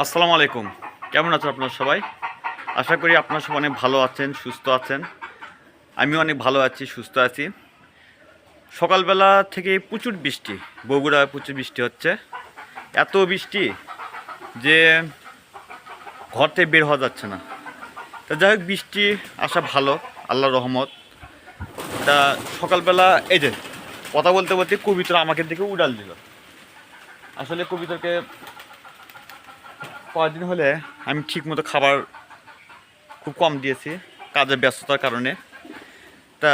আসসালামু আলাইকুম। কেমন আছেন আপনারা সবাই? আশা করি আপনারা সবাই অনেক ভালো আছেন, সুস্থ আছেন। আমিও অনেক ভালো আছি, সুস্থ আছি। সকালবেলা থেকে প্রচুর বৃষ্টি, বগুড়ায় প্রচুর বৃষ্টি হচ্ছে। এত বৃষ্টি যে ঘর থেকে বের হওয়া যাচ্ছে না। তা যাই হোক, বৃষ্টি আসা ভালো, আল্লাহর রহমত। তা সকালবেলা এই যে কথা বলতে বলতে কবিতর আমাকে দেখে উড়াল দিল। আসলে কবিতরকে কয়েকদিন হলে আমি ঠিকমতো খাবার খুব কম দিয়েছি কাজের ব্যস্ততার কারণে। তা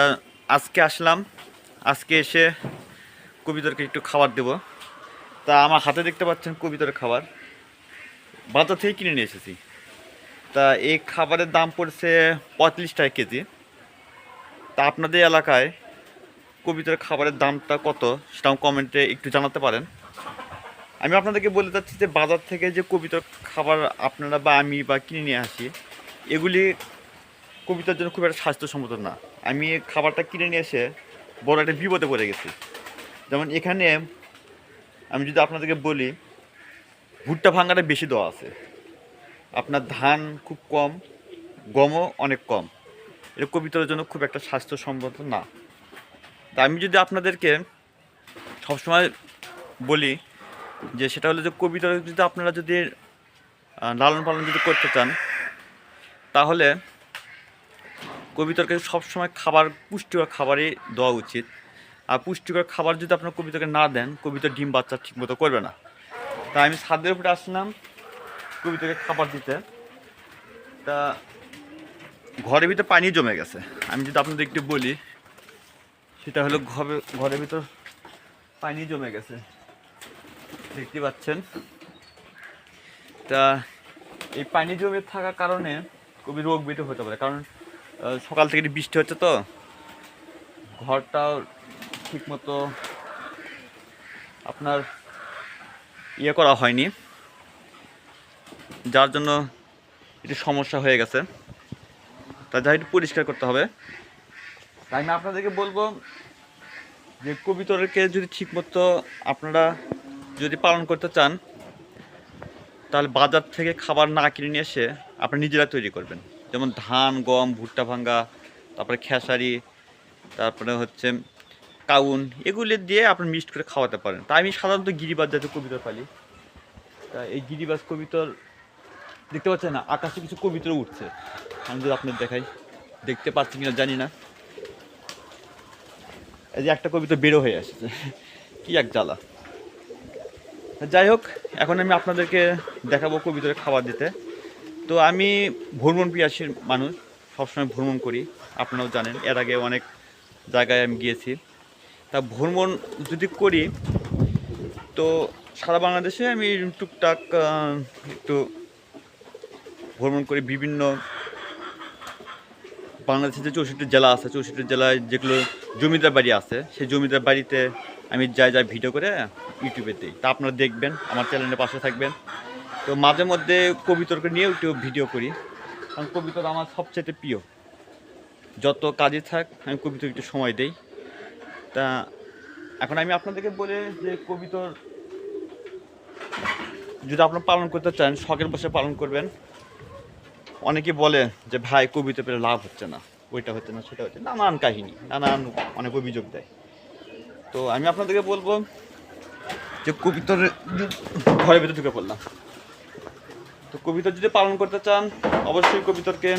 আজকে আসলাম, আজকে এসে কবিতরকে একটু খাবার দেব। তা আমার হাতে দেখতে পাচ্ছেন কবিতরের খাবার বাজার থেকে কিনে নিয়ে এসেছি। তা এই খাবারের দাম পড়ছে 35 টাকা কেজি। তা আপনাদের এলাকায় কবিতরের খাবারের দামটা কত সেটাও কমেন্টে একটু জানাতে পারেন। আমি আপনাদেরকে বলে যাচ্ছি যে বাজার থেকে যে কবিতর খাবার আপনারা বা আমি বা কিনে নিয়ে আসি, এগুলি কবিতার জন্য খুব একটা স্বাস্থ্যসম্মত না। আমি খাবারটা কিনে নিয়ে এসে বড় একটা বিপদে পড়ে গেছি। যেমন এখানে আমি যদি আপনাদেরকে বলি, ভুট্টা ভাঙাটা বেশি দেওয়া আছে, আপনার ধান খুব কম, গমও অনেক কম। এটা কবিতার জন্য খুব একটা স্বাস্থ্যসম্মত না। তা আমি যদি আপনাদেরকে সবসময় বলি যে সেটা হলো যে কবিতার যদি আপনারা যদি লালন পালন যদি করতে চান, তাহলে কবিতরকে সবসময় খাবার পুষ্টিকর খাবারই দেওয়া উচিত। আর পুষ্টিকর খাবার যদি আপনার কবিতরকে না দেন, কবিতর ডিম বাচ্চা ঠিকমতো করবে না। তাই আমি ছাদের উপরে আসলাম কবিতরকে খাবার দিতে। তা ঘরের ভিতর পানি জমে গেছে। আমি যদি আপনাদের একটু বলি, সেটা হলো ঘরের ভিতর পানি জমে গেছে, দেখতে পাচ্ছেন। তা এই পানি জমে থাকার কারণে খুবই রোগ ব্যাধি হতে পারে, কারণ সকাল থেকে বৃষ্টি হচ্ছে, তো ঘরটাও ঠিকমতো আপনার ইয়ে করা হয়নি, যার জন্য একটু সমস্যা হয়ে গেছে। তা যা একটু পরিষ্কার করতে হবে। তাই আমি আপনাদেরকে বলবো যে কবিতরকে যদি ঠিকমতো আপনারা যদি পালন করতে চান, তাহলে বাজার থেকে খাবার না কিনে নিয়ে এসে আপনারা নিজেরা তৈরি করবেন। যেমন ধান, গম, ভুট্টা ভাঙ্গা, তারপরে খেসারি, তারপরে হচ্ছে কাউন, এগুলি দিয়ে আপনি মিক্সড করে খাওয়াতে পারেন। তাই আমি সাধারণত গিরিবাজ জাতীয় কবিতর পালি। তা এই গিরিবাজ কবিতর দেখতে পাচ্ছেন না, আকাশে কিছু কবিতর উঠছে। আমি যদি আপনার দেখাই, দেখতে পাচ্ছি কিনা জানি না। এই যে একটা কবিতা বেরো হয়ে আসছে, কি এক জ্বালা। যাই হোক, এখন আমি আপনাদেরকে দেখাবো কবিতরের খাবার দিতে। তো আমি ভ্রমণ পিয়াসীর মানুষ, সবসময় ভ্রমণ করি, আপনারাও জানেন। এর আগে অনেক জায়গায় আমি গিয়েছি। তা ভ্রমণ যদি করি, তো সারা বাংলাদেশে আমি টুকটাক একটু ভ্রমণ করি। বিভিন্ন বাংলাদেশের যে 64 জেলা আছে, 64 জেলায় যেগুলো জমিদার বাড়ি আছে, সেই জমিদার বাড়িতে আমি যাই ভিডিও করে ইউটিউবে দিই। তা আপনারা দেখবেন, আমার চ্যানেলের পাশে থাকবেন। তো মাঝে মধ্যে কবিতরকে নিয়েও একটু ভিডিও করি, কারণ কবিতর আমার সবচেয়ে প্রিয়। যত কাজে থাক আমি কবিতর একটু সময় দেই। তা এখন আমি আপনাদেরকে বলে যে কবিতর যদি আপনারা পালন করতে চান, শখের বসে পালন করবেন। অনেকে বলে যে ভাই কবিতা পেলে লাভ হচ্ছে না, ওইটা হচ্ছে না, সেটা হচ্ছে, নানান কাহিনী, নানান অনেক অভিযোগ দেয়। তো আমি আপনাদেরকে বলবো যে কবিতর ঘরের ভিতরে ঢুকে পড়লাম। তো কবিতর যদি পালন করতে চান, অবশ্যই কবিতরকে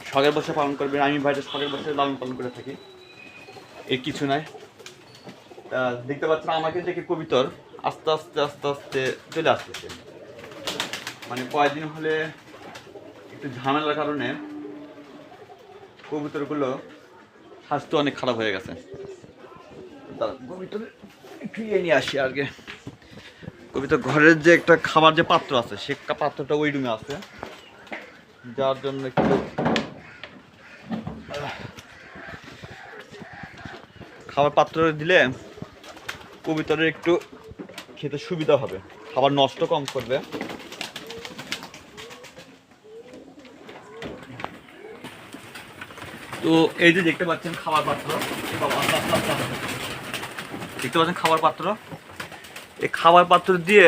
শখের বসে পালন করবেন। আমি ভাইটা শখের বসে লালন পালন করে থাকি, এর কিছু নাই। তা দেখতে পাচ্ছেন আমাকে দেখে কবিতর আস্তে আস্তে আস্তে আস্তে চলে আসতেছে। মানে কয়েকদিন হলে একটু ঝামেলার কারণে কবুতরগুলো স্বাস্থ্য অনেক খারাপ হয়ে গেছে। কবিতর একটু নিয়ে আসি আগে। কবিতর ঘরের যে একটা খাবার যে পাত্র আছে, সে পাত্রটা ওই রুমে আছে, যার জন্য একটু খাবার পাত্র দিলে কবিতরের একটু খেতে সুবিধা হবে, খাবার নষ্ট কম করবে। তো এই যে দেখতে পাচ্ছেন খাবার পাত্র, দেখতে পাচ্ছেন খাবার পাত্র। এই খাবার পাত্র দিয়ে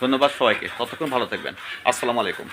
ধন্যবাদ সবাইকে, ততক্ষণ ভালো থাকবেন। আসসালামু আলাইকুম।